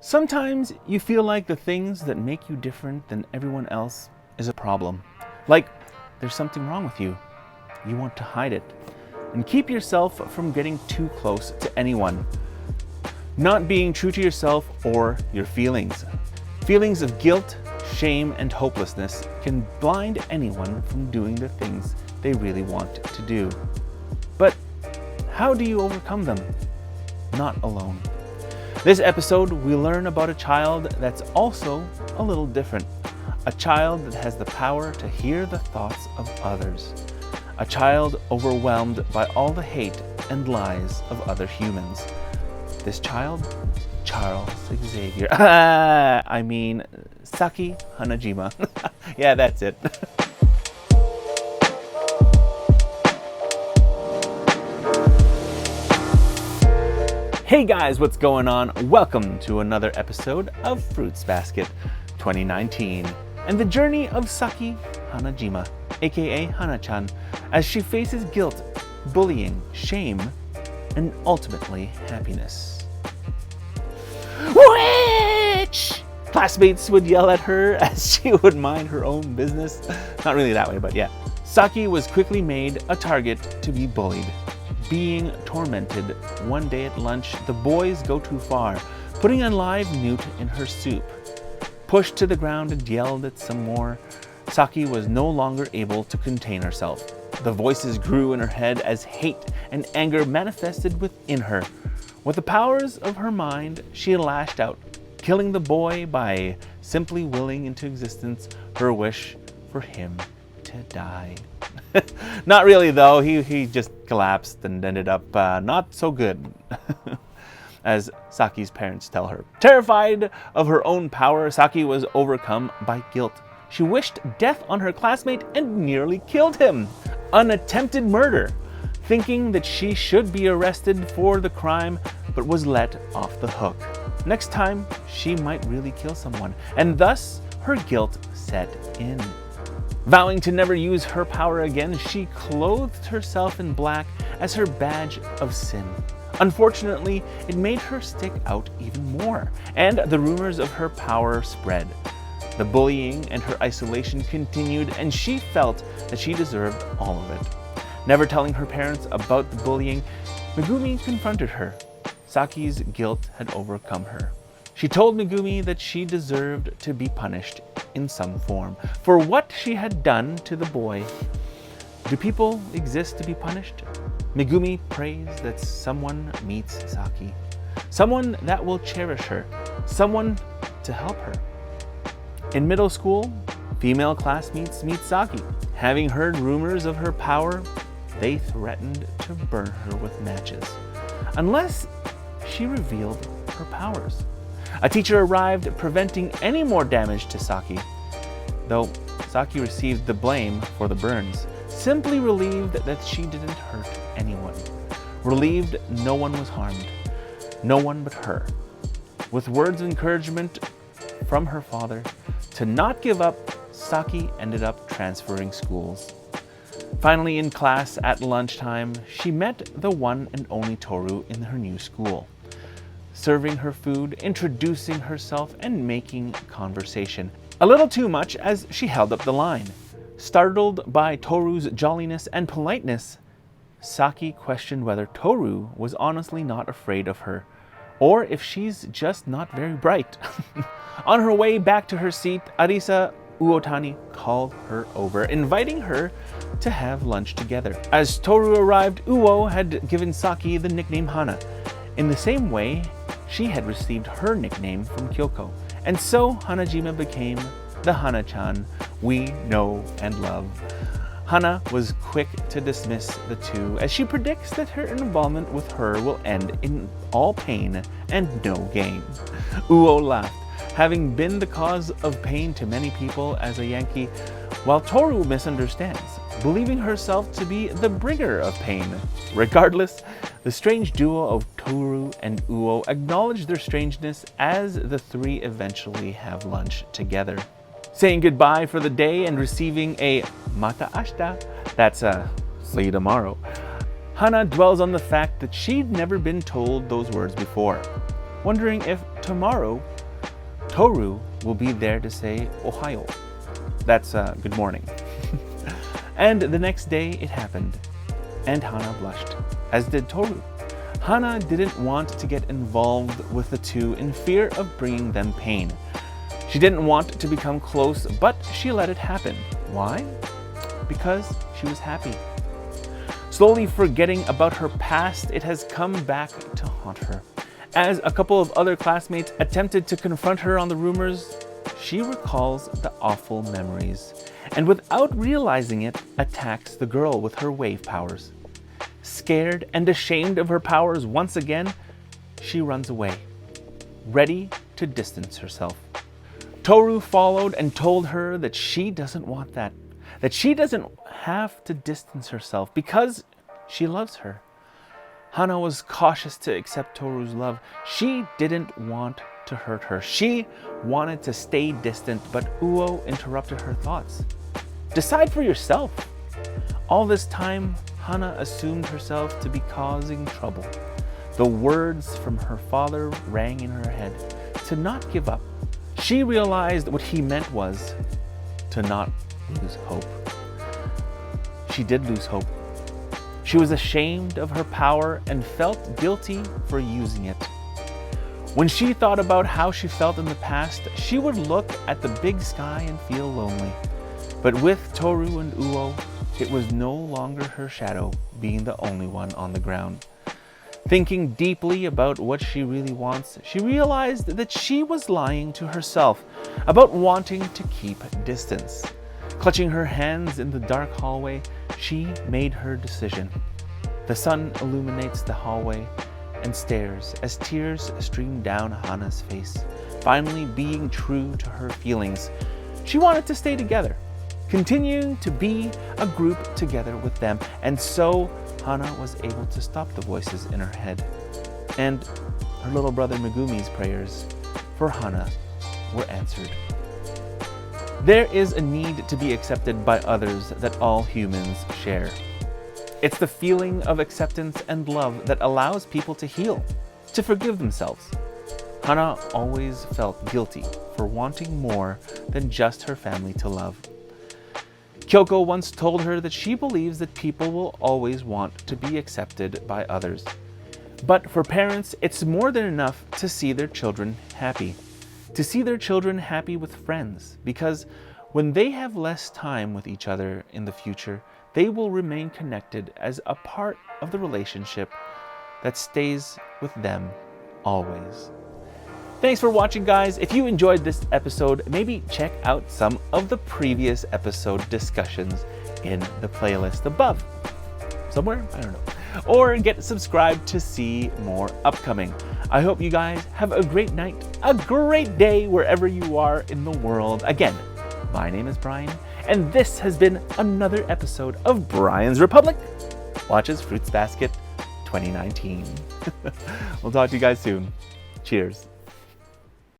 Sometimes you feel like the things that make you different than everyone else is a problem. Like there's something wrong with you. You want to hide it and keep yourself from getting too close to anyone. Not being true to yourself or your feelings. Feelings of guilt, shame, and hopelessness can blind anyone from doing the things they really want to do. But how do you overcome them? Not alone. This episode, we learn about a child that's also a little different. A child that has the power to hear the thoughts of others. A child overwhelmed by all the hate and lies of other humans. This child, Charles Xavier. Saki Hanajima. Yeah, that's it. Hey guys, what's going on? Welcome to another episode of FruitsBasket 2019 and the journey of Saki Hanajima, aka Hana-chan, as she faces guilt, bullying, shame, and ultimately happiness. Witch! Classmates would yell at her as she would mind her own business. Not really that way, but yeah. Saki was quickly made a target to be bullied. Being tormented one day at lunch, the boys go too far, putting a live newt in her soup. Pushed to the ground and yelled at some more, Saki was no longer able to contain herself. The voices grew in her head as hate and anger manifested within her. With the powers of her mind, she lashed out, killing the boy by simply willing into existence her wish for him to die. Not really though, he just collapsed and ended up not so good, as Saki's parents tell her. Terrified of her own power, Saki was overcome by guilt. She wished death on her classmate and nearly killed him. An attempted murder, thinking that she should be arrested for the crime, but was let off the hook. Next time, she might really kill someone, and thus her guilt set in. Vowing to never use her power again, she clothed herself in black as her badge of sin. Unfortunately, it made her stick out even more, and the rumors of her power spread. The bullying and her isolation continued, and she felt that she deserved all of it. Never telling her parents about the bullying, Megumi confronted her. Saki's guilt had overcome her. She told Megumi that she deserved to be punished in some form for what she had done to the boy. Do people exist to be punished? Megumi prays that someone meets Saki. Someone that will cherish her. Someone to help her. In middle school, female classmates meet Saki. Having heard rumors of her power, they threatened to burn her with matches, unless she revealed her powers. A teacher arrived, preventing any more damage to Saki, though Saki received the blame for the burns, simply relieved that she didn't hurt anyone. Relieved no one was harmed, no one but her. With words of encouragement from her father to not give up, Saki ended up transferring schools. Finally, in class at lunchtime, she met the one and only Tohru in her new school. Serving her food, introducing herself, and making conversation. A little too much as she held up the line. Startled by Tohru's jolliness and politeness, Saki questioned whether Tohru was honestly not afraid of her, or if she's just not very bright. On her way back to her seat, Arisa Uotani called her over, inviting her to have lunch together. As Tohru arrived, Uo had given Saki the nickname Hana. In the same way, she had received her nickname from Kyoko, and so Hanajima became the Hana-chan we know and love. Hana was quick to dismiss the two, as she predicts that her involvement with her will end in all pain and no gain. Uo laughed, having been the cause of pain to many people as a Yankee, while Tohru misunderstands, believing herself to be the bringer of pain. Regardless, the strange duo of Tohru and Uo acknowledge their strangeness as the three eventually have lunch together. Saying goodbye for the day and receiving a mata ashita, that's a see you tomorrow, Hana dwells on the fact that she'd never been told those words before. wondering if tomorrow Tohru will be there to say Ohayo. That's good morning. And the next day it happened, and Hana blushed, as did Tohru. Hana didn't want to get involved with the two in fear of bringing them pain. She didn't want to become close, but she let it happen. Why? Because she was happy. Slowly forgetting about her past, it has come back to haunt her. As a couple of other classmates attempted to confront her on the rumors, she recalls the awful memories, and without realizing it, attacks the girl with her wave powers. Scared and ashamed of her powers once again, she runs away, ready to distance herself. Tohru followed and told her that she doesn't want that she doesn't have to distance herself because she loves her. Hana was cautious to accept Tohru's love. She didn't want to hurt her. She wanted to stay distant, but Uo interrupted her thoughts. Decide for yourself. All this time, Hana assumed herself to be causing trouble. The words from her father rang in her head, to not give up. She realized what he meant was to not lose hope. She did lose hope. She was ashamed of her power and felt guilty for using it. When she thought about how she felt in the past, she would look at the big sky and feel lonely. But with Tohru and Uo, it was no longer her shadow being the only one on the ground. Thinking deeply about what she really wants, she realized that she was lying to herself about wanting to keep distance. Clutching her hands in the dark hallway, she made her decision. The sun illuminates the hallway and stares as tears stream down Hana's face. Finally being true to her feelings, she wanted to stay together, continuing to be a group together with them, and so Hana was able to stop the voices in her head. And her little brother Megumi's prayers for Hana were answered. There is a need to be accepted by others that all humans share. It's the feeling of acceptance and love that allows people to heal, to forgive themselves. Hana always felt guilty for wanting more than just her family to love. Kyoko once told her that she believes that people will always want to be accepted by others. But for parents, it's more than enough to see their children happy. To see their children happy with friends, because when they have less time with each other in the future, they will remain connected as a part of the relationship that stays with them always. Thanks for watching, guys. If you enjoyed this episode, maybe check out some of the previous episode discussions in the playlist above. Somewhere? I don't know. Or get subscribed to see more upcoming. I hope you guys have a great night, a great day wherever you are in the world. Again, my name is Brian, and this has been another episode of Brian's Republic Watches FruitsBasket 2019. We'll talk to you guys soon. Cheers.